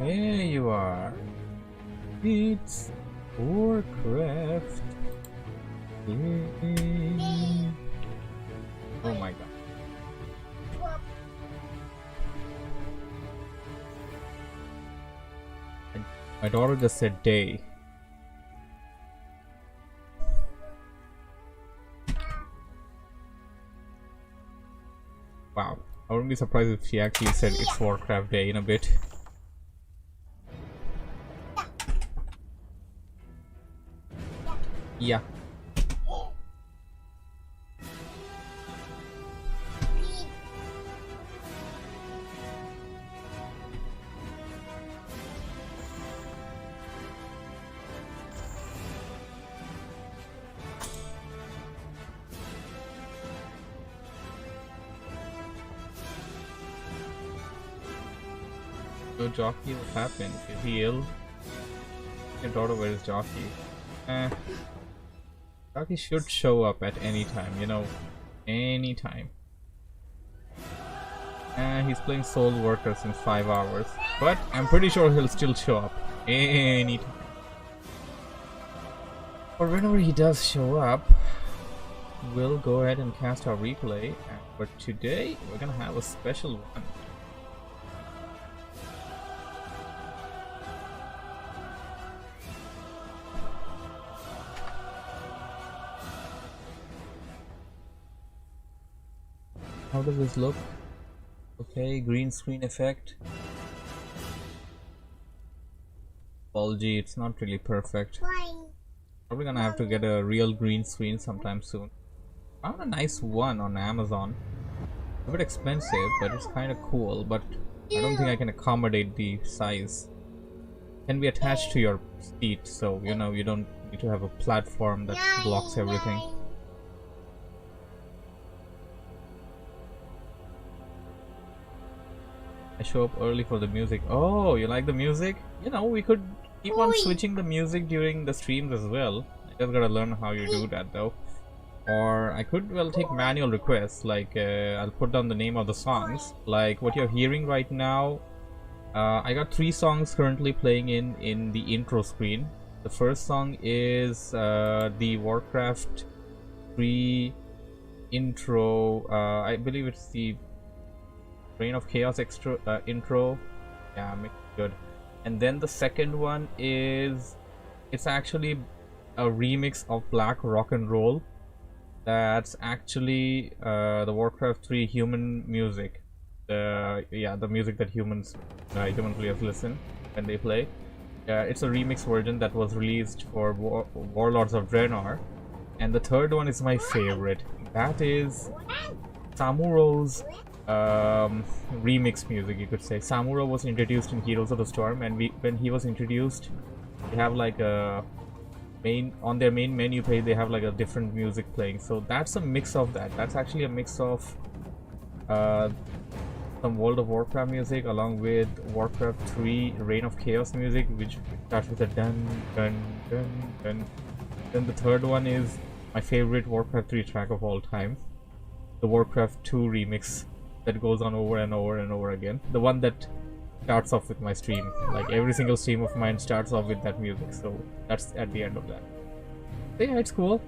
There you are. It's WarCraft. Yay. Oh my god. My daughter just said day. Wow. I wouldn't be surprised if she actually said it's WarCraft day in a bit. Yeah. So Jockey, what happened? Is he ill? Your daughter, where is Jockey? Jockey should show up at any time, you know, any time. He's playing Soul Worker since 5 hours, but I'm pretty sure he'll still show up any time. Or whenever he does show up, we'll go ahead and cast our replay. But today, we're gonna have a special one. How does this look? Okay, green screen effect. Bulgy, it's not really perfect. Probably gonna have to get a real green screen sometime soon. Found a nice one on Amazon. A bit expensive, but it's kind of cool. But I don't think I can accommodate the size. Can be attached to your seat, so you know you don't need to have a platform that blocks everything. I show up early for the music. Oh, you like the music? You know, we could keep on switching the music during the streams as well. I just gotta learn how you do that though. Or I could, well, take manual requests, like I'll put down the name of the songs. Like what you're hearing right now, I got 3 songs currently playing in the intro screen. The first song is the WarCraft 3 intro. I believe it's the Reign of Chaos extra intro. Yeah, make it good. And then the second one is, it's actually a remix of Black Rock and Roll. That's actually the WarCraft 3 human music. The music that human players listen when they play. It's a remix version that was released for Warlords of Draenor. And the third one is my favorite. That is Samuro's remix music, you could say. Samuro was introduced in Heroes of the Storm, and when he was introduced, they have like a on their main menu page, they have like a different music playing. So that's a mix of that. That's actually a mix of some World of Warcraft music along with WarCraft 3 Reign of Chaos music, which starts with a dun dun dun dun. Then the third one is my favorite WarCraft 3 track of all time, the WarCraft 2 remix that goes on over and over and over again. The one that starts off with my stream. Like every single stream of mine starts off with that music, so that's at the end of that. So yeah, it's cool.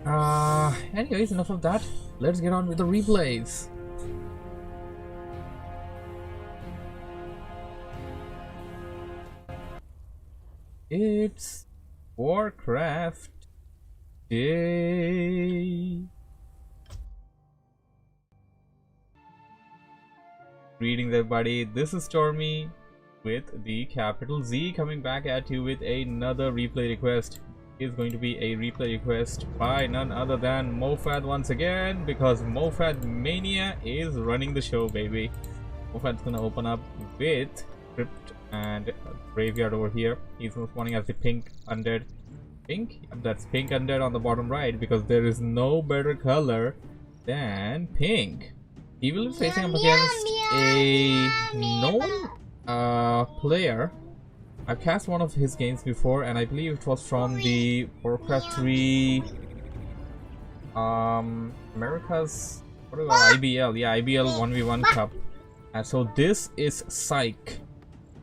Anyways, enough of that. Let's get on with the replays. It's WarCraft day. Greetings everybody, this is Stormy with the capital Z coming back at you with another replay request. It's going to be a replay request by none other than Mofad once again, because Mofad Mania is running the show, baby. Mofad's gonna open up with Crypt and Graveyard over here. He's responding as the pink undead. Pink? Yep, that's pink undead on the bottom right, because there is no better color than pink. He will be facing up against a known player. I've cast one of his games before, and I believe it was from the WarCraft 3 America's, what do I, IBL, yeah, IBL 1v1 Cup. And so this is Psych.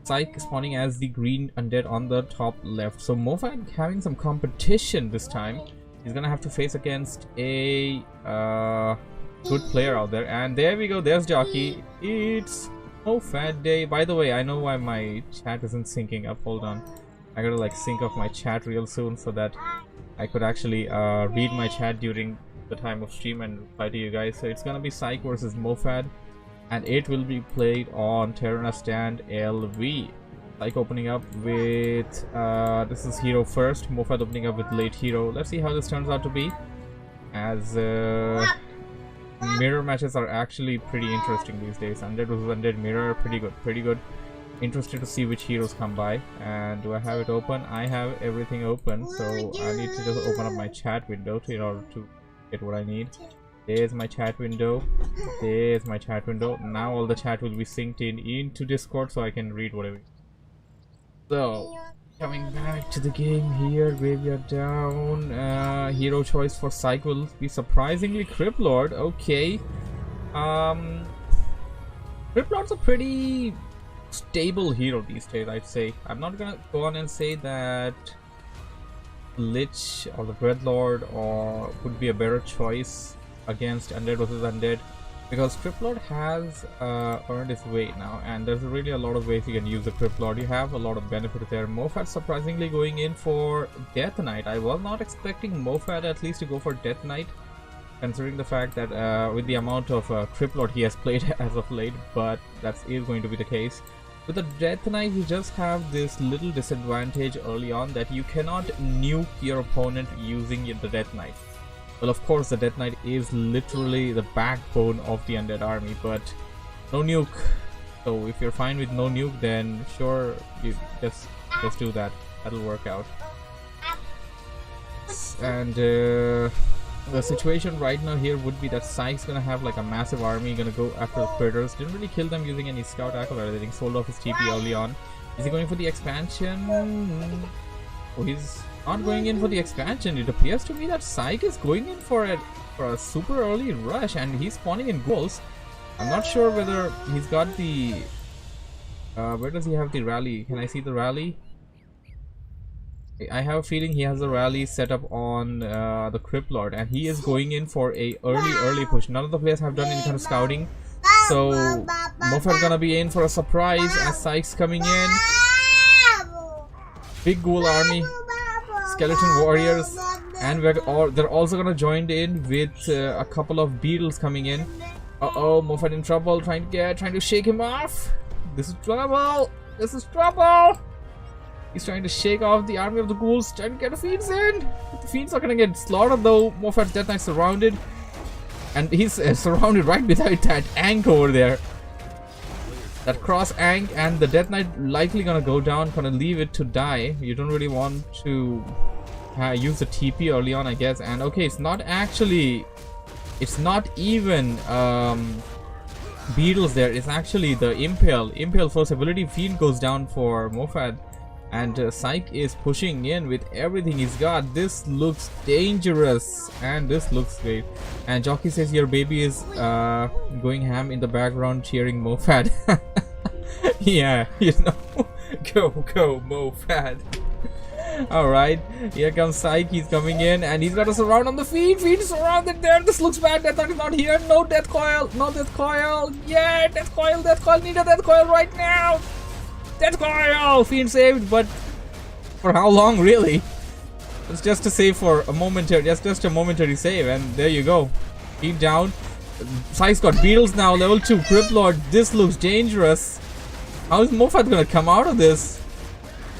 Psych spawning as the green undead on the top left. So Mofad having some competition this time. He's gonna have to face against a good player out there. And there we go, there's Jockey. It's Mofad day. By the way, I know why my chat isn't syncing up. Hold on. I gotta like sync up my chat real soon so that I could actually read my chat during the time of stream and reply to you guys. So it's gonna be Psych versus Mofad, and it will be played on Terra Stand LV. Psych opening up with this is hero first, Mofad opening up with late hero. Let's see how this turns out to be, as mirror matches are actually pretty interesting these days. Undead versus undead mirror, pretty good. Interested to see which heroes come by. And do I have it open? I have everything open, so I need to just open up my chat window in order to get what I need. There's my chat window. There's my chat window. Now all the chat will be synced into Discord, so I can read whatever. So coming back to the game here, graveyard down. Hero choice for Psych will be surprisingly Criplord. Okay. Criplord's a pretty stable hero these days, I'd say. I'm not gonna go on and say that Lich or the Dreadlord or would be a better choice against undead versus undead, because Criplord has earned its weight now, and there's really a lot of ways you can use the Criplord. You have a lot of benefit there. Mofad surprisingly going in for Death Knight. I was not expecting Mofad at least to go for Death Knight, considering the fact that with the amount of Criplord he has played as of late, but that is going to be the case. With the Death Knight, you just have this little disadvantage early on that you cannot nuke your opponent using the Death Knight. Well, of course, the Death Knight is literally the backbone of the undead army, but no nuke. So if you're fine with no nuke, then sure, you just do that. That'll work out. And the situation right now here would be that Psych's gonna have like a massive army, gonna go after the critters. Didn't really kill them using any scout tackle or anything. Sold off his TP early on. Is he going for the expansion? Oh, he's not going in for the expansion. It appears to me that Psych is going in for a super early rush, and he's spawning in goals. I'm not sure whether he's got the where does he have the rally? Can I see the rally? I have a feeling he has a rally set up on the Criplord, and he is going in for a early push. None of the players have done any kind of scouting, so Mofad gonna be in for a surprise as Psych's coming in. Big ghoul army, skeleton warriors, and they're also gonna join in with a couple of beetles coming in. Uh-oh, Mofad in trouble, trying to shake him off. This is trouble. This is trouble. He's trying to shake off the army of the ghouls, trying to get the fiends in. But the fiends are gonna get slaughtered though. Mofad's Death Knight surrounded, and he's surrounded right beside that Ankh over there. That cross Ankh, and the Death Knight likely gonna go down, gonna leave it to die. You don't really want to use the TP early on, I guess. And okay, it's not even beetles there. It's actually the Impale first ability. Fiend goes down for Mofad. And Psych is pushing in with everything he's got. This looks dangerous, and this looks great. And Jockey says your baby is going ham in the background cheering Mofad. Yeah, you know, go Mofad. Alright, here comes Psych. He's coming in, and he's got a surround on the Fiend. Fiend is surrounded there. This looks bad. Death Knight is not here. No Death Coil. No Death Coil. Yeah, Death Coil. Death Coil. Need a Death Coil right now. Death Coil! Fiend saved, but for how long, really? It's just to save for a momentary, just a momentary save, and there you go. Fiend down. Psych's got beetles now, level 2 Criplord. This looks dangerous. How is Mofad gonna come out of this?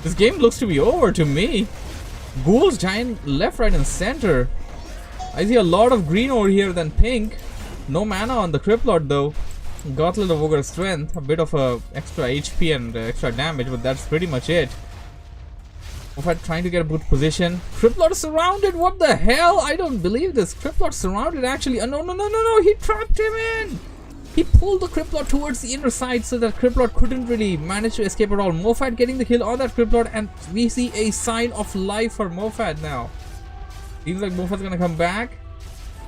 This game looks to be over to me. Ghouls giant left, right, and center. I see a lot of green over here than pink. No mana on the Criplord though. Gauntlet of Ogre Strength, a bit of a extra HP and extra damage, but that's pretty much it. Mofad trying to get a good position. Criplord surrounded, what the hell? I don't believe this. Criplord surrounded actually. No, he trapped him in. He pulled the Criplord towards the inner side so that Criplord couldn't really manage to escape at all. Mofad getting the kill on that Criplord, and we see a sign of life for Mofad now. Seems like Mofad's gonna come back.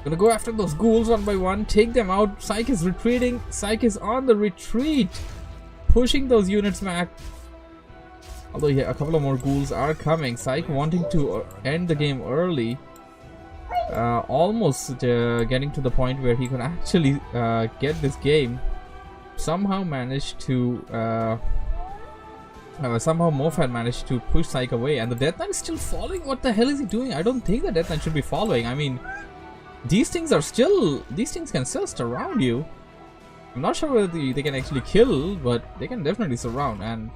Gonna go after those ghouls one by one, take them out. Psych is retreating. Psych is on the retreat, pushing those units back. Although yeah, a couple of more ghouls are coming. Psych wanting to end the game early. Almost getting to the point where he could actually get this game. Somehow managed to somehow Mofat managed to push Psych away, and the Death Knight is still following. What the hell is he doing? I don't think the Death Knight should be following. I mean, these things can still surround you. I'm not sure whether they can actually kill, but they can definitely surround. And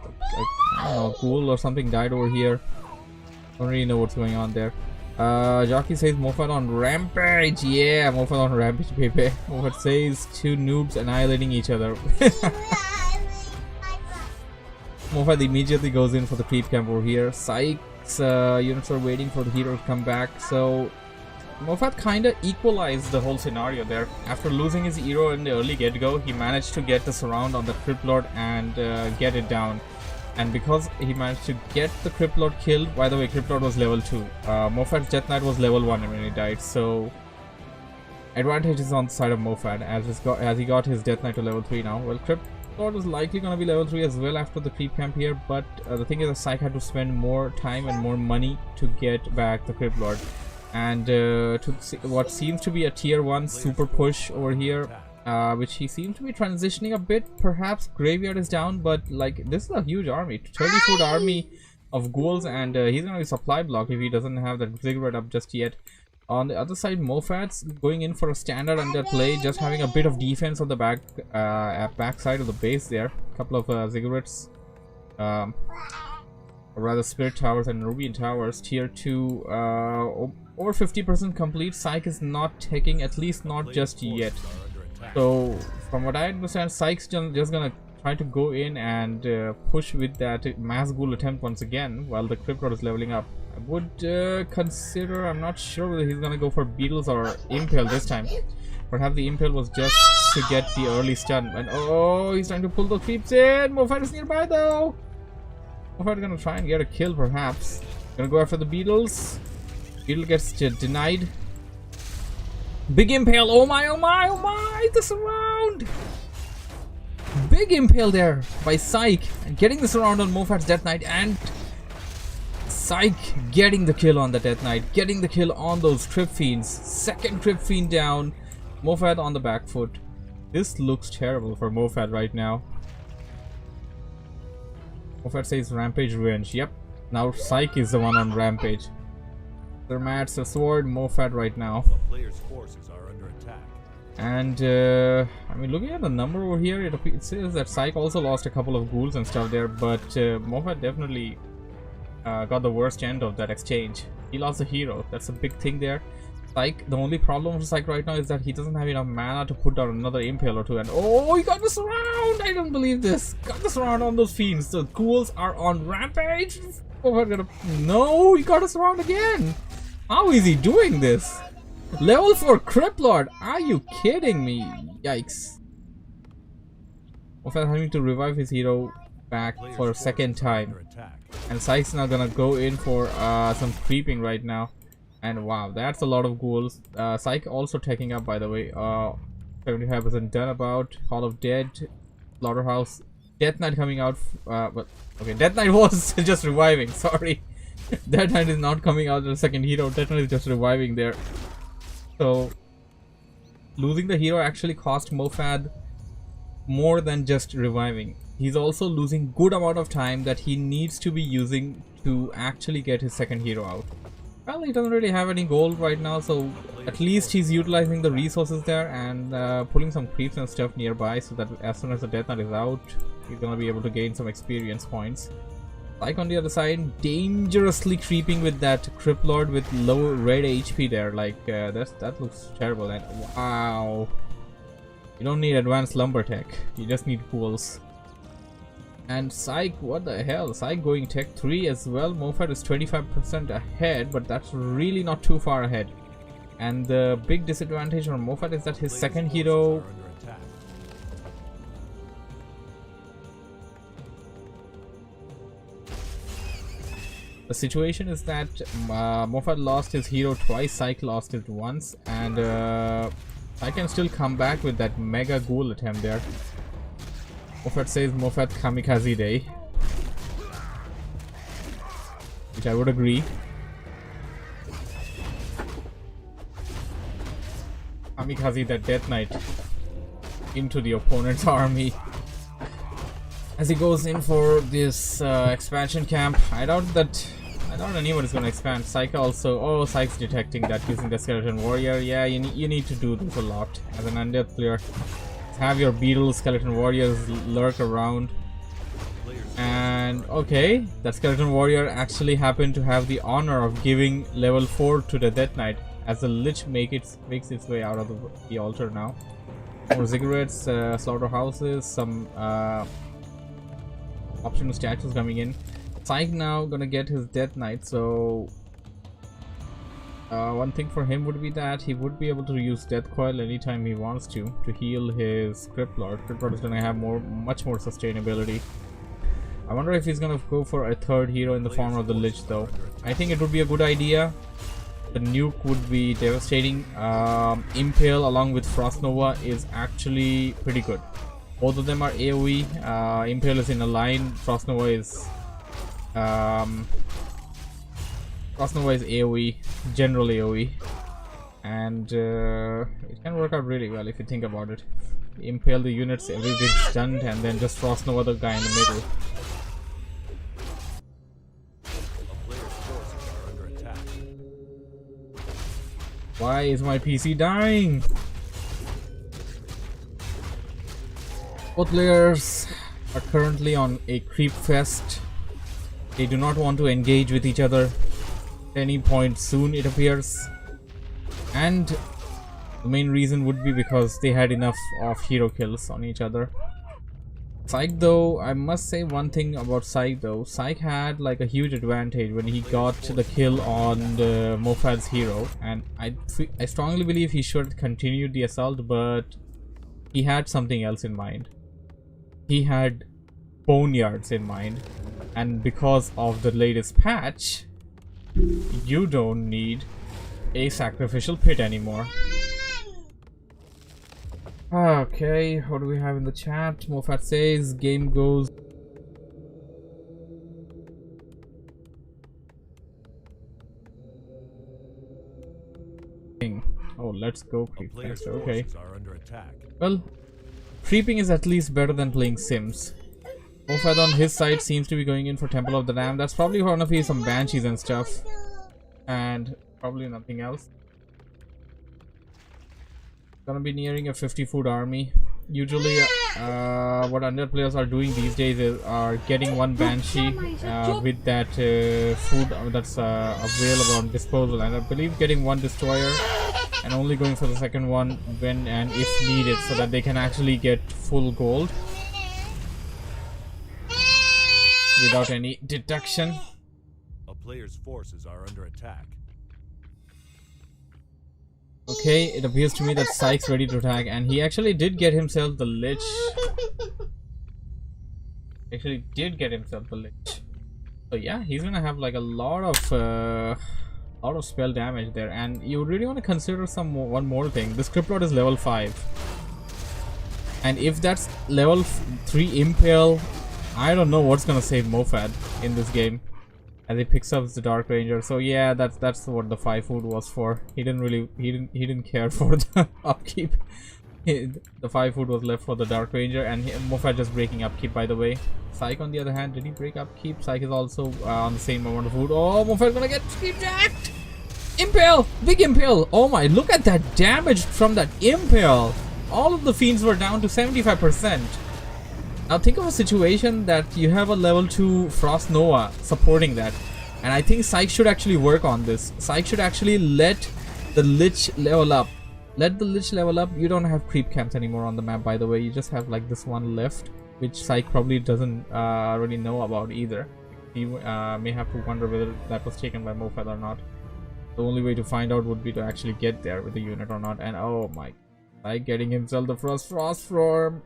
I don't know, ghoul or something died over here. Don't really know what's going on there. Jockey says Mofat on rampage. Yeah, Mofat on rampage, baby. Mofat says 2 noobs annihilating each other. Mofat immediately goes in for the creep camp over here. Psych's units are waiting for the hero to come back. So Mofat kinda equalized the whole scenario there. After losing his hero in the early get-go, he managed to get the surround on the Crypt Lord and get it down. And because he managed to get the Crypt Lord killed, by the way, Crypt Lord was level 2. Mofat's Death Knight was level 1 when he died, so advantage is on the side of Mofat as he got his Death Knight to level 3 now. Well, Crypt Lord is likely going to be level 3 as well after the creep camp here, but the thing is that Psych had to spend more time and more money to get back the Crypt Lord. And to see what seems to be a tier 1 super push over here, which he seems to be transitioning a bit. Perhaps Graveyard is down, but like this is a huge army, 30-foot army of ghouls, and he's gonna be supply block if he doesn't have that ziggurat up just yet. On the other side, Mofat's going in for a standard under play, just having a bit of defense on the back side of the base there. A couple of ziggurats, or rather Spirit Towers and Rubian Towers, tier 2, over 50% complete. Psych is not taking, at least not just yet. So from what I understand, Psych's just gonna try to go in and push with that mass ghoul attempt once again while the Crypt Lord is leveling up. I would consider, I'm not sure whether he's gonna go for Beetles or Impale this time. Perhaps the Impale was just to get the early stun. And oh, he's trying to pull the creeps in. Mofat is nearby though. Mofat is gonna try and get a kill perhaps. Gonna go after the Beetles. Beetle gets denied. Big Impale. Oh my, oh my, oh my. The surround. Big Impale there by Psych. And getting the surround on Mofat's Death Knight. And Psych getting the kill on the Death Knight. Getting the kill on those Crypt Fiends. Second Crypt Fiend down. Mofat on the back foot. This looks terrible for Mofat right now. Mofat says Rampage Revenge. Yep. Now Psych is the one on Rampage. Their Mat's a sword, Mofat right now. The player's forces are under attack. And I mean, looking at the number over here, it says that Psych also lost a couple of ghouls and stuff there, but Mofat definitely got the worst end of that exchange. He lost a hero. That's a big thing there. Psych, the only problem with Psych right now is that he doesn't have enough mana to put down another Impale or two. And oh, he got the surround! I don't believe this. Got the surround on those fiends. The ghouls are on Rampage. Mofat gonna, no, he got a surround again. How is he doing this? Level 4 Crypt Lord. Are you kidding me? Yikes. Mofat having to revive his hero back for a second time. And Psych's now gonna go in for some creeping right now. And wow, that's a lot of ghouls. Psych also taking up, by the way. 75% done about. Hall of Dead. Slaughterhouse. Death Knight coming out. But okay, Death Knight was just reviving. Sorry. Death Knight is not coming out as a second hero. Death Knight is just reviving there. So losing the hero actually cost Mofat more than just reviving. He's also losing good amount of time that he needs to be using to actually get his second hero out. Well, he doesn't really have any gold right now, so at least he's utilizing the resources there and pulling some creeps and stuff nearby so that as soon as the Death Knight is out, he's gonna be able to gain some experience points. Like on the other side, dangerously creeping with that Crypt Lord with low red HP there. Like that looks terrible. And wow, you don't need advanced lumber tech. You just need ghouls. And Psych, what the hell? Psych going tech 3 as well. Mofat is 25% ahead, but that's really not too far ahead. And the big disadvantage on Mofat is that his second hero. The situation is that Mofat lost his hero twice, Psych lost it once, and I can still come back with that mega ghoul attempt there. Mofat says Mofat Kamikaze Day. siege, I would agree. Kamikaze that Death Knight into the opponent's army as he goes in for this expansion camp. I doubt anyone is going to expand. Psyche also. Oh, Psyche's detecting that using the skeleton warrior. Yeah, you need to do this a lot as an undead player. Have your beetle skeleton warriors lurk around. And okay, that skeleton warrior actually happened to have the honor of giving level 4 to the Death Knight as the lich makes its way out of the altar now. More ziggurats, slaughterhouses, some optional statues coming in. Psyche now gonna get his Death Knight, so one thing for him would be that he would be able to use Death Coil anytime he wants to heal his Script Lord. Script Lord is gonna have much more sustainability. I wonder if he's gonna go for a third hero in the form of the Lich though. I think it would be a good idea. The nuke would be devastating. Impale along with Frost Nova is actually pretty good. Both of them are AoE. Impale is in a line. Frost Nova is AoE, general AoE, and it can work out really well if you think about it. Impale the units, everything's stunned, and then just Frost Nova the guy in the middle. Why is my PC dying? Both players are currently on a creep fest. They do not want to engage with each other at any point soon, it appears. And the main reason would be because they had enough of hero kills on each other. Psyche though, I must say one thing about Psyche though. Psyche had like a huge advantage when he got the kill on the Mofad's hero, and I strongly believe he should continue the assault, but he had something else in mind. He had boneyards in mind, and because of the latest patch, you don't need a sacrificial pit anymore. Okay, what do we have in the chat? Mofat says game goes. Oh, let's go creep. Okay. Well, creeping is at least better than playing Sims. Mofat on his side seems to be going in for Temple of the Dam. That's probably gonna be some banshees and stuff, and probably nothing else. Gonna be nearing a 50 food army. Usually what undead players are doing these days are getting one banshee with that food that's available on disposal, and I believe getting one destroyer and only going for the second one when and if needed, so that they can actually get full gold without any deduction. A player's forces are under attack. Okay, it appears to me that Psyche's ready to attack, and he actually did get himself the Lich. So yeah, he's gonna have like a lot of spell damage there, and you really want to consider one more thing. The Script Lord is level 5, and if that's level 3 Impale, I don't know what's gonna save Mofat in this game, as he picks up the Dark Ranger. So yeah, that's what the 5 food was for. He didn't care for the upkeep. The 5 food was left for the Dark Ranger, and Mofat just breaking upkeep, by the way. Psyche on the other hand, did he break upkeep? Psyche is also on the same amount of food. Oh, Mofat gonna get jacked! Impale! Big Impale! Oh my, look at that damage from that Impale! All of the fiends were down to 75%. Now think of a situation that you have a level 2 Frost Nova supporting that, and I think Psyche should actually work on this. Psyche should actually let the Lich level up. Let the Lich level up. You don't have creep camps anymore on the map, by the way. You just have like this one left, which Psyche probably doesn't really know about either. He may have to wonder whether that was taken by Mofat or not. The only way to find out would be to actually get there with the unit or not. And oh my, Psyche getting himself the Frostworm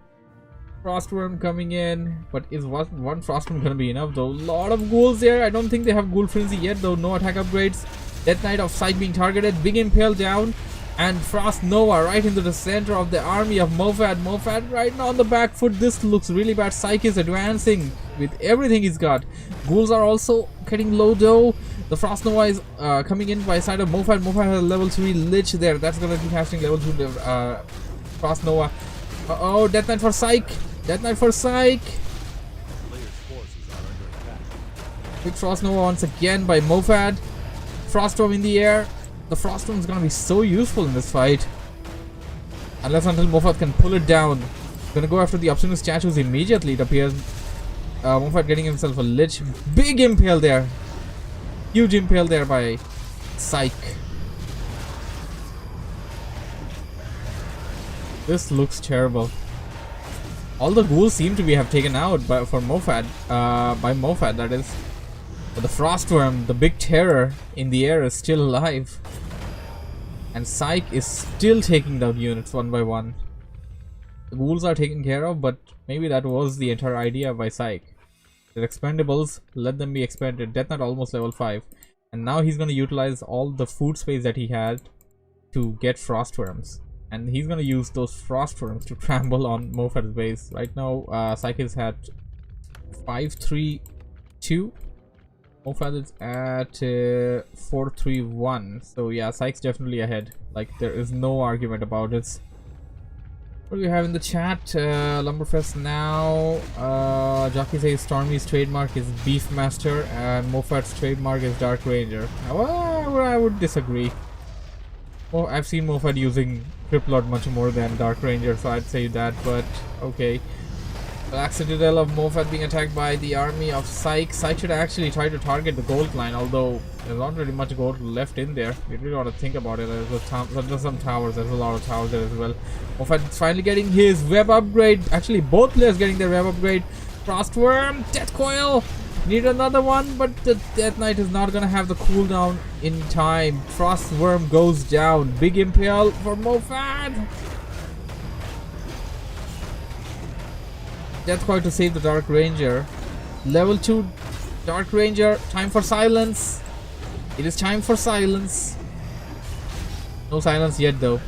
coming in, but is one Frostworm gonna be enough though? Lot of ghouls there. I don't think they have Ghoul Frenzy yet though. No attack upgrades. Death Knight of Psyche being targeted. Big Impale down, and Frost Nova right into the center of the army of Mofat. Mofat right now on the back foot. This looks really bad. Psyche is advancing with everything he's got. Ghouls are also getting low though. The Frost Nova is coming in by side of Mofat. Mofat has a level 3 Lich there. That's gonna be casting level 2 Frost Nova. Oh, Death Knight for Psych. Death Knight for Psych. Big Frost Nova once again by Mofat. Froststorm in the air. The Froststorm is gonna be so useful in this fight. Unless until Mofat can pull it down. Gonna go after the Obsidian statues immediately, it appears. Mofat getting himself a Lich. Big impale there. Huge impale there by Psych. This looks terrible. All the ghouls seem to be have taken out by Mofat, that is. But the Frostworm, the big terror in the air, is still alive. And Psych is still taking down units one by one. The ghouls are taken care of, but maybe that was the entire idea by Psych. They're expendables, let them be expended. Death Knight almost level 5. And now he's going to utilize all the food space that he had to get Frostworms. And he's going to use those Frostworms to trample on Mofat's base. Right now, Psych is at 5-3-2. Mofat is at 4-3-1. So yeah, Psych's definitely ahead. Like, there is no argument about it. What do we have in the chat? Lumberfest now. Jockey says Stormy's trademark is Beefmaster and Mofat's trademark is Dark Ranger. Well, I would disagree. Oh, I've seen Mofat using Criplord much more than Dark Ranger, so I'd say that, but okay. Black Citadel of Mofat being attacked by the army of Psych. Psych should actually try to target the gold line, although there's not really much gold left in there. You really want to think about it. There's some towers, there's a lot of towers there as well. Mofat is finally getting his web upgrade. Actually, both players getting their web upgrade. Frostworm, Death Coil. Need another one, but the Death Knight is not gonna have the cooldown in time. Frostworm goes down. Big impale for Mofat. Death Coil to save the Dark Ranger. Level 2 Dark Ranger. Time for silence. It is time for silence. No silence yet though.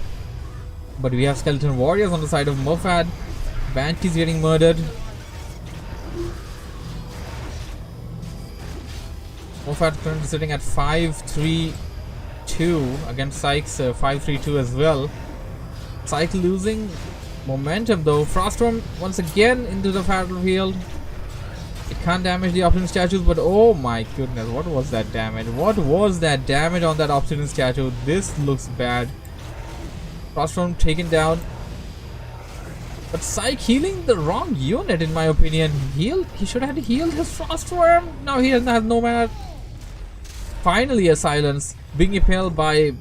But we have Skeleton Warriors on the side of Mofat. Banshee's getting murdered. Mofat currently sitting at 5-3-2 against Psych's 5-3-2 as well. Psych losing momentum though. Froststorm once again into the battlefield. It can't damage the Obsidian statues, but oh my goodness, what was that damage? What was that damage on that Obsidian statue? This looks bad. Froststorm taken down. But Psych healing the wrong unit in my opinion. He should have healed his Frostworm. Now he has no mana. Finally a silence. Being impaled by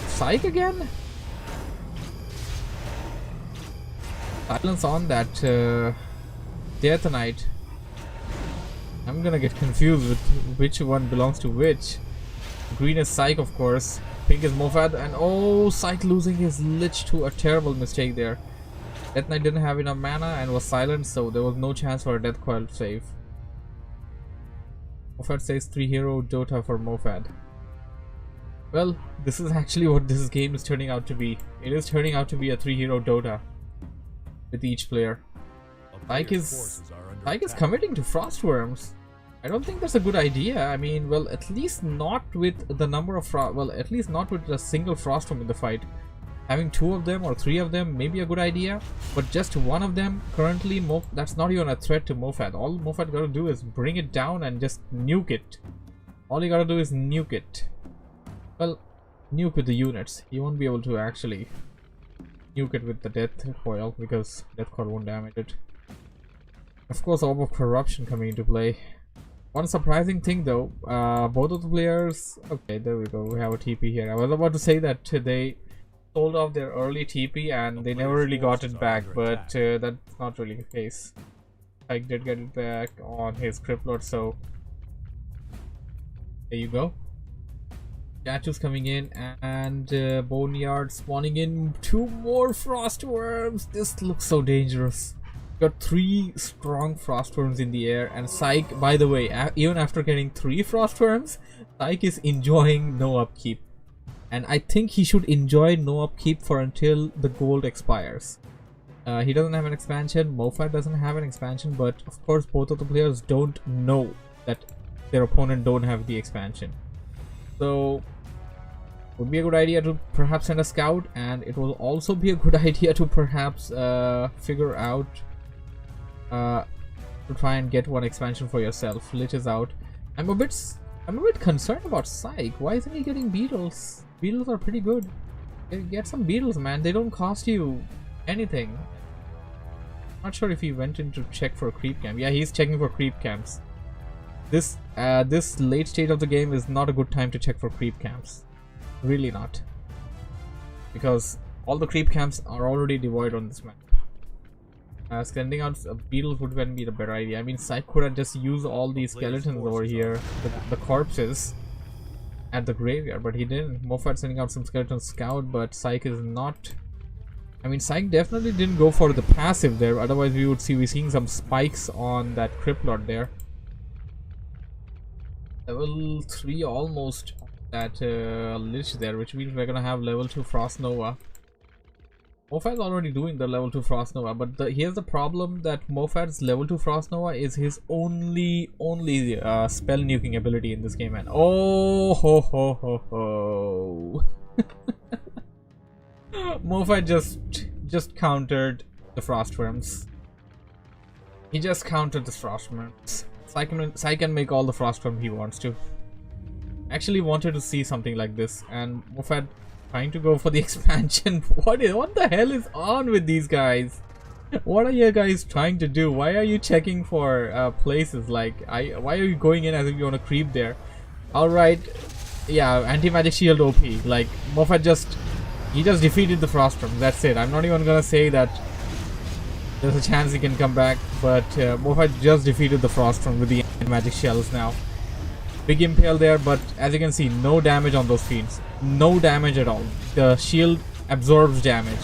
Psych again. Silence on that Death Knight. I'm gonna get confused with which one belongs to which. Green is Psych, of course. Pink is Mofat, and oh, Psych losing his Lich to a terrible mistake there. Death Knight didn't have enough mana and was silent, so there was no chance for a Death Coil save. Mofat says 3-hero Dota for Mofat. Well, this is actually what this game is turning out to be. It is turning out to be a 3-hero Dota with each player. Psych is committing to Frostworms. I don't think that's a good idea. I mean, well, at least not with the number of at least not with a single Frostworm in the fight. Having 2 of them or 3 of them may be a good idea, but just 1 of them currently, that's not even a threat to Mofat. All Mofat gotta do is bring it down and just nuke it. All you gotta do is nuke it. Well, nuke with the units. You won't be able to actually nuke it with the Death Coil because Death Coil won't damage it. Of course, Orb of Corruption coming into play. One surprising thing though, both of the players... Okay, there we go. We have a TP here. I was about to say that they sold off their early TP and they never really got it back, but that's not really the case. Psych did get it back on his Criplord, so there you go. Statues coming in and Boneyard spawning in 2 more Frostworms. This looks so dangerous. Got 3 strong Frostworms in the air, and Psych, by the way, even after getting 3 Frostworms, Psych is enjoying no upkeep. And I think he should enjoy no upkeep for until the gold expires. He doesn't have an expansion, Mofat doesn't have an expansion, but of course both of the players don't know that their opponent don't have the expansion. So would be a good idea to perhaps send a scout, and it will also be a good idea to perhaps figure out to try and get one expansion for yourself. Lich is out. I'm a bit concerned about Psych. Why isn't he getting beetles? Beetles are pretty good. Get some beetles, man. They don't cost you anything. Not sure if he went in to check for a creep camp. Yeah, he's checking for creep camps. This late stage of the game is not a good time to check for creep camps. Really not. Because all the creep camps are already devoid on this map. Sending out beetles would then be the better idea. I mean, Psych could have just used all these skeletons over here, the corpses, at the graveyard, but he didn't. Moffat sending out some skeleton scout, but Psych is not. I mean, Psych definitely didn't go for the passive there. Otherwise, we would be seeing some spikes on that Crypt Lord there. Level 3 almost that Lich there, which means we're gonna have level 2 Frost Nova. Moffat's already doing the level 2 Frost Nova, but here's the problem, that Moffat's level 2 Frost Nova is his only spell nuking ability in this game, and oh ho ho ho ho. Moffat just countered the Frost Worms. He just countered the Frost Worms. Psy can make all the Frost Worms he wants to. Actually wanted to see something like this, and Moffat trying to go for the expansion. What the hell is on with these guys? What are you guys trying to do? Why are you checking for places? Like, why are you going in as if you want to creep there? Alright, yeah, anti-magic shield OP. Like, Moffat he just defeated the Frostworm. That's it. I'm not even gonna say that there's a chance he can come back, but Moffat just defeated the Frostworm with the anti-magic shells now. Big impale there, but as you can see, no damage on those fiends. No damage at all. The shield absorbs damage.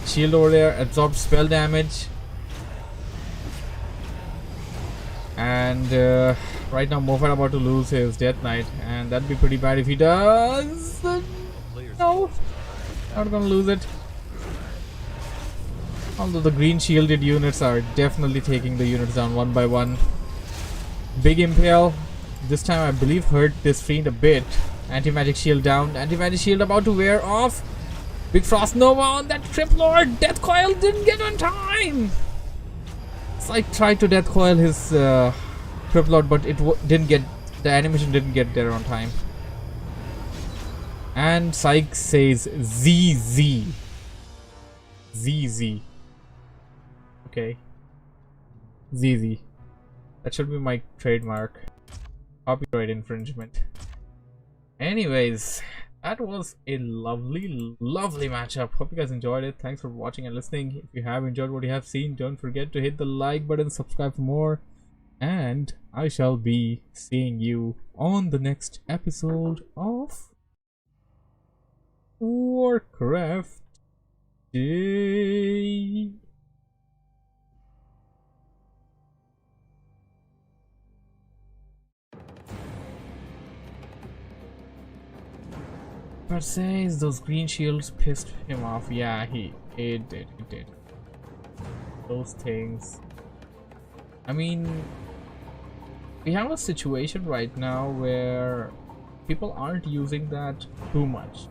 Shield over there absorbs spell damage. And right now Moffat about to lose his Death Knight, and that'd be pretty bad if he does. No, not gonna lose it. Although the green shielded units are definitely taking the units down one by one. Big impale. This time I believe hurt this fiend a bit. Anti-magic shield down. Anti-magic shield about to wear off. Big Frost Nova on that Crypt Lord. Death Coil didn't get on time. Psych tried to Death Coil his Crypt Lord, but it didn't get, the animation didn't get there on time. And Psych says ZZ. ZZ. Okay. ZZ. That should be my trademark. Copyright infringement. Anyways, that was a lovely matchup. Hope you guys enjoyed it. Thanks for watching and listening. If you have enjoyed what you have seen, don't forget to hit the like button, subscribe for more, and I shall be seeing you on the next episode of WarCraft Day. But says those green shields pissed him off. Yeah, it did. Those things. I mean, we have a situation right now where people aren't using that too much.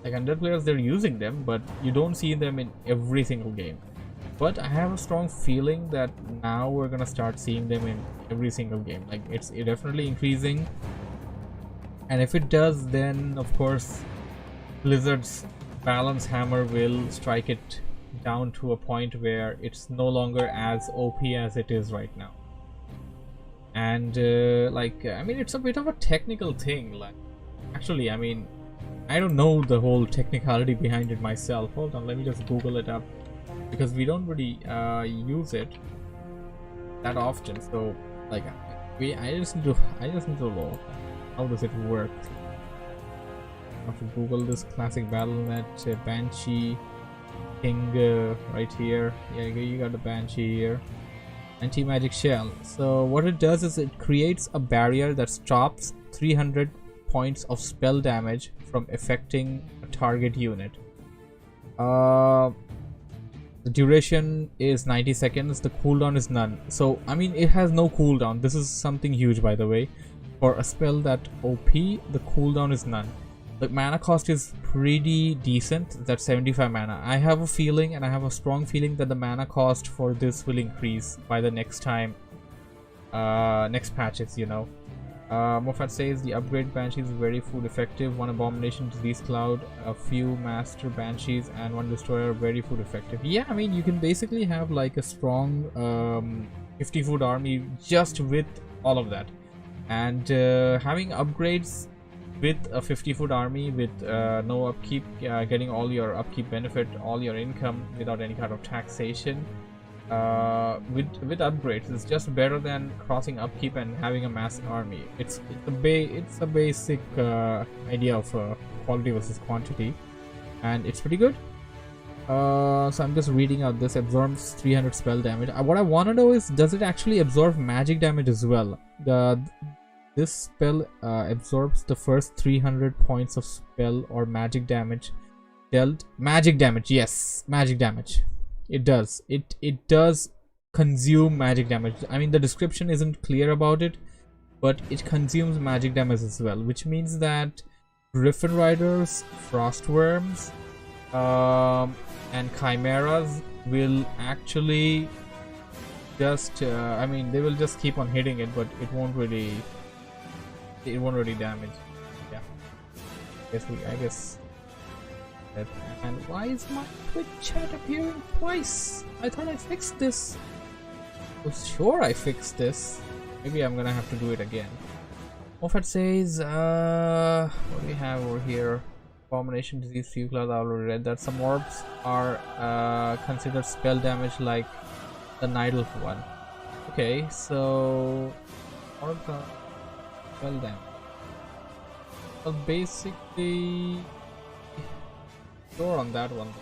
Like 100 players, they're using them, but you don't see them in every single game. But I have a strong feeling that now we're gonna start seeing them in every single game. Like it's definitely increasing. And if it does, then of course Blizzard's balance hammer will strike it down to a point where it's no longer as OP as it is right now. And I mean, it's a bit of a technical thing. Like, actually, I mean, I don't know the whole technicality behind it myself. Hold on, let me just Google it up, because we don't really use it that often. So like, I just need to know how does it work. I have to Google this classic battle.net Banshee King right here. Yeah, you got the Banshee here. Anti-magic shell. So what it does is it creates a barrier that stops 300 points of spell damage from affecting a target unit. The The duration is 90 seconds. The cooldown is none. So I mean, it has no cooldown. This is something huge, by the way. For a spell that OP, the cooldown is none. The mana cost is pretty decent. That's 75 mana. I have a feeling, and I have a strong feeling, that the mana cost for this will increase by the next time, next patches, you know. Moffat says the upgrade Banshee is very food effective. One Abomination Disease Cloud, a few Master Banshees, and one Destroyer, very food effective. Yeah, I mean, you can basically have like a strong 50 food army just with all of that. And having upgrades with a 50 foot army with no upkeep, getting all your upkeep benefit, all your income without any kind of taxation, with upgrades is just better than crossing upkeep and having a massive army. It's a basic idea of quality versus quantity, and it's pretty good. So I'm just reading out this. Absorbs 300 spell damage. What I want to know is, does it actually absorb magic damage as well? This spell absorbs the first 300 points of spell or magic damage dealt. Magic damage, yes, magic damage. It does. It does consume magic damage. I mean, the description isn't clear about it, but it consumes magic damage as well, which means that Griffin Riders, Frostworms, and Chimeras will actually just I mean, they will just keep on hitting it, but it won't really damage. Yeah, I guess that. And why is my Twitch chat appearing twice? I thought I fixed this. I was sure I fixed this. Maybe I'm gonna have to do it again. Moffat says what do we have over here? Abomination Disease Few Cloud. I already read that. Some orbs are considered spell damage, like the Nidal one. Okay, so orbs are spell damage. Well, basically, sure on that one.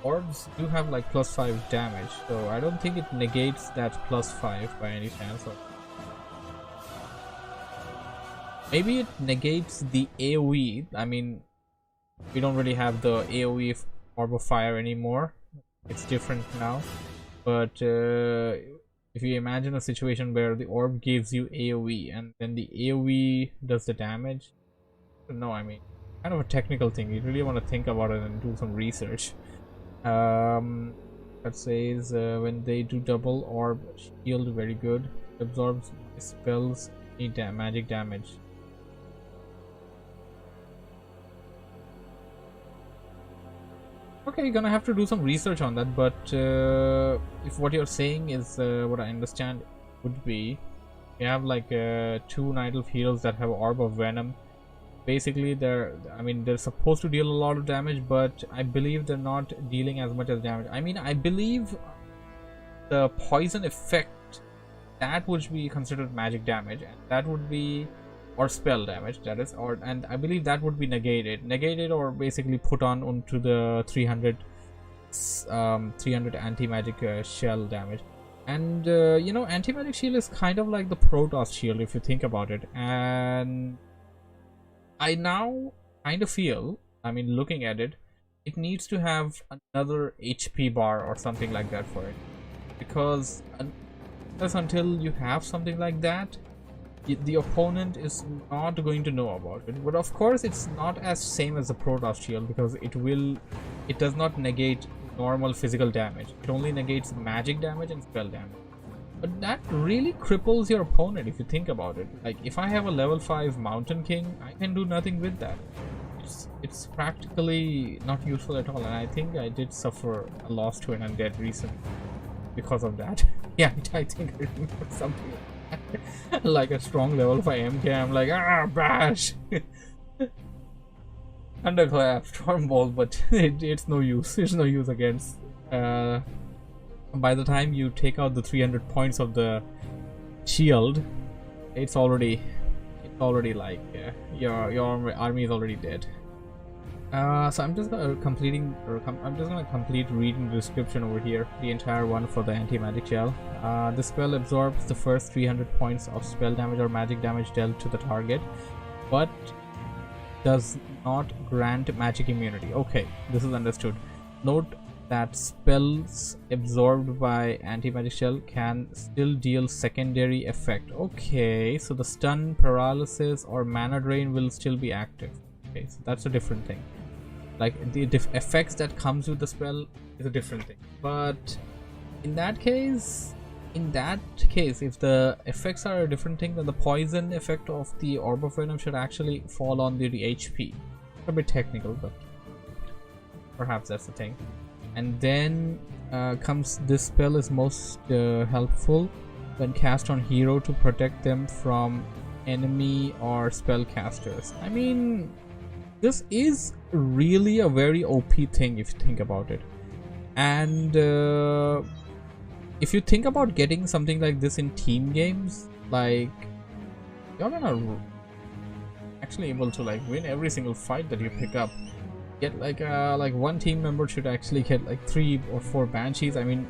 Orbs do have like +5 damage, so I don't think it negates that +5 by any chance. Or maybe it negates the AoE. I mean, we don't really have the AoE Orb of Fire anymore. It's different now. But if you imagine a situation where the orb gives you AoE and then the AoE does the damage, no, I mean, kind of a technical thing. You really want to think about it and do some research. That says when they do double orb shield, very good. Absorbs spells, any magic damage. Okay, you're gonna have to do some research on that, but if what you're saying is what I understand would be, you have like 2 Nidal heroes that have Orb of Venom. Basically, they're supposed to deal a lot of damage, but I believe they're not dealing as much as damage. I mean, I believe the poison effect, that would be considered magic damage, and that would be, or spell damage, that is, and I believe that would be negated or basically put on onto the 300 anti-magic shell damage. And you know, anti-magic shield is kind of like the Protoss shield if you think about it, and I now kind of feel, I mean, looking at it, it needs to have another HP bar or something like that for it, because until you have something like that, the opponent is not going to know about it. But of course, it's not as same as the Protoss shield, because it does not negate normal physical damage. It only negates magic damage and spell damage. But that really cripples your opponent if you think about it. Like, if I have a level 5 Mountain King, I can do nothing with that. It's practically not useful at all, and I think I did suffer a loss to an undead recently because of that. Yeah, I think I remember something like that. Like a strong level 5 MK, I'm like, bash! Thunderclap, Stormbolt, but it's no use. It's no use against by the time you take out the 300 points of the shield, it's already like your army is already dead. So I'm just gonna complete reading the description over here, the entire one for the anti-magic shell. The spell absorbs the first 300 points of spell damage or magic damage dealt to the target, but does not grant magic immunity. Okay, this is understood. Note that spells absorbed by anti-magic shell can still deal secondary effect. Okay, so the stun, paralysis, or mana drain will still be active. Okay, so that's a different thing. Like the effects that comes with the spell is a different thing. But in that case, if the effects are a different thing, then the poison effect of the Orb of Venom should actually fall on the HP. A bit technical, but perhaps that's the thing. And then comes this spell is most helpful when cast on hero to protect them from enemy or spellcasters. I mean, this is really a very OP thing if you think about it. And if you think about getting something like this in team games, like you're gonna actually able to like win every single fight that you pick up. Get like one team member should actually get like 3 or 4 banshees. I mean,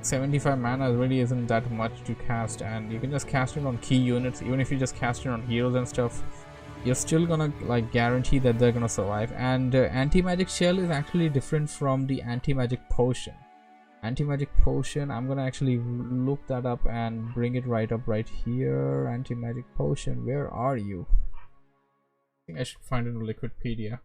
75 mana really isn't that much to cast, and you can just cast it on key units. Even if you just cast it on heroes and stuff, you're still gonna like guarantee that they're gonna survive. And anti-magic shell is actually different from the anti-magic potion. Anti-magic potion, I'm gonna actually look that up and bring it right up right here. Anti-magic potion, where are you? I think I should find it in Liquidpedia.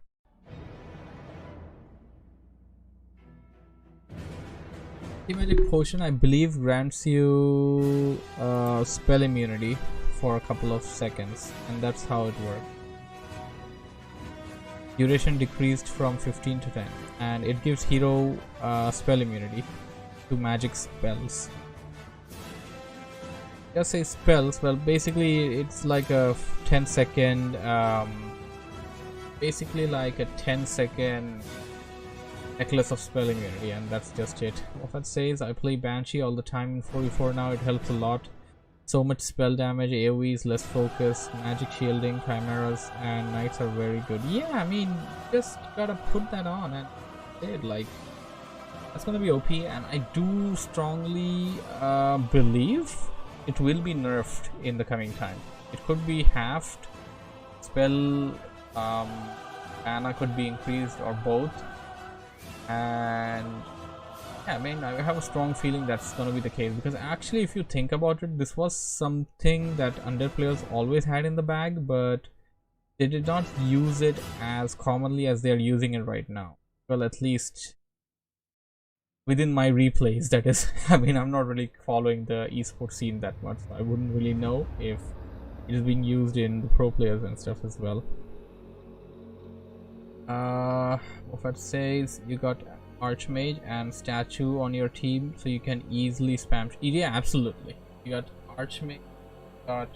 Anti-magic potion, I believe, grants you spell immunity for a couple of seconds, and that's how it works. Duration decreased from 15 to 10, and it gives hero spell immunity to magic spells. Just say spells, well, basically it's like a 10-second basically like a 10-second necklace of spell immunity, and that's just it. Moffat says, I play Banshee all the time in 44 now, it helps a lot. So much spell damage, AoEs, less focus, magic shielding, chimeras, and knights are very good. Yeah, I mean, just gotta put that on and it, like, that's gonna be OP. And I do strongly believe it will be nerfed in the coming time. It could be halved, spell mana could be increased, or both. And yeah, I mean, I have a strong feeling that's gonna be the case, because actually if you think about it, this was something that Undead players always had in the bag, but they did not use it as commonly as they're using it right now. Well, at least within my replays, that is. I mean, I'm not really following the esports scene that much, so I wouldn't really know if it is being used in the pro players and stuff as well. Moffat says you got Archmage and Statue on your team, so you can easily spam. Yeah, absolutely. You got Archmage, got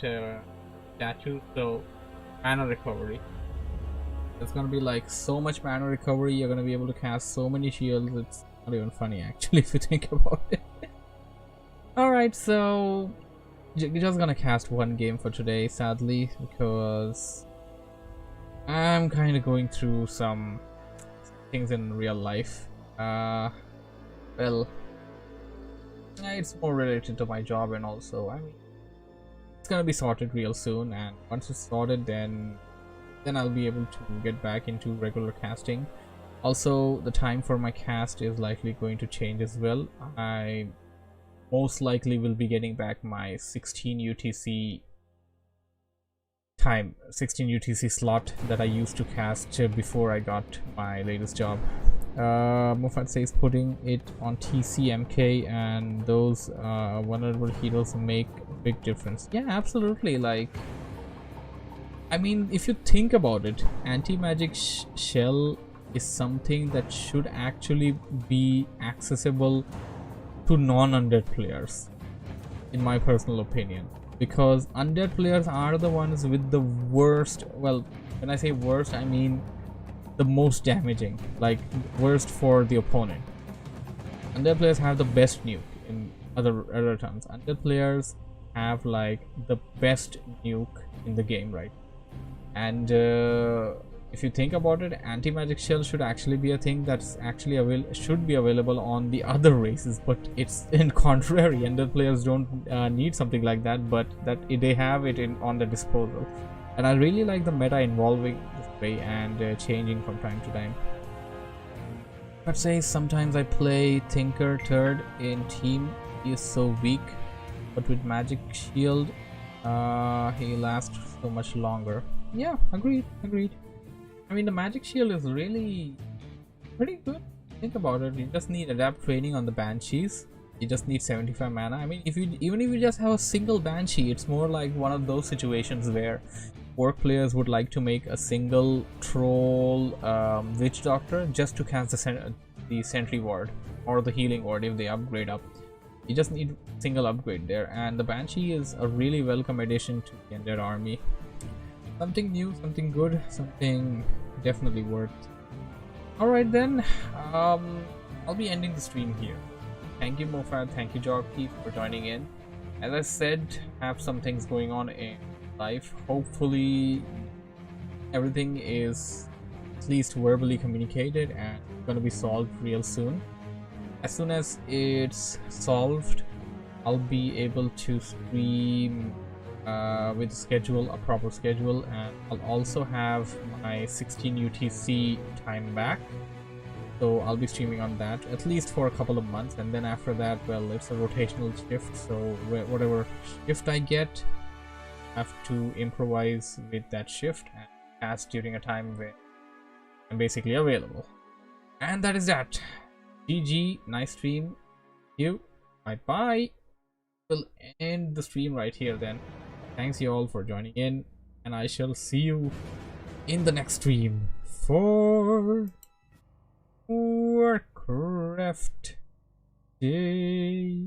Statue, so mana recovery. It's gonna be like so much mana recovery. You're gonna be able to cast so many shields. It's not even funny actually if you think about it. Alright, so we're just gonna cast one game for today, sadly, because I'm kind of going through some things in real life. Well, it's more related to my job, and also, I mean, it's gonna be sorted real soon, and once it's sorted, then I'll be able to get back into regular casting. Also, the time for my cast is likely going to change as well. I most likely will be getting back my 16 UTC time, 16 UTC slot that I used to cast before I got my latest job. Moffat says putting it on TCMK and those vulnerable heroes make a big difference. Yeah, absolutely. Like, I mean, if you think about it, anti-magic shell is something that should actually be accessible to non-undead players, in my personal opinion, because undead players are the ones with the worst, well, when I say worst, I mean the most damaging, like worst for the opponent. Undead players have the best nuke, in other terms. Undead players have like the best nuke in the game, right? And if you think about it, anti-magic shell should actually be a thing that's actually should be available on the other races, but it's in contrary. Undead players don't need something like that, but that they have it on the disposal. And I really like the meta involving this way and changing from time to time. I'd say sometimes I play Tinker third in team. He is so weak, but with Magic Shield, he lasts so much longer. Yeah, agreed. I mean, the Magic Shield is really pretty good. Think about it. You just need Adapt Training on the Banshees. You just need 75 mana. I mean, even if you just have a single Banshee, it's more like one of those situations where Orc players would like to make a single Troll Witch Doctor just to cast the Sentry Ward or the Healing Ward if they upgrade up. You just need a single upgrade there, and the Banshee is a really welcome addition to the Undead army. Something new, something good, something definitely worth. Alright then, I'll be ending the stream here. Thank you Mofad, thank you Jockey for joining in. As I said, have some things going on in life. Hopefully everything is at least verbally communicated and gonna be solved real soon. As soon as it's solved, I'll be able to stream with a proper schedule, and I'll also have my 16 UTC time back, so I'll be streaming on that at least for a couple of months, and then after that, well, it's a rotational shift, so whatever shift I get, I have to improvise with that shift and cast during a time where I'm basically available. And that is that. GG, nice stream. You, bye bye. We'll end the stream right here then. Thanks you all for joining in, and I shall see you in the next stream for WarCraft Day.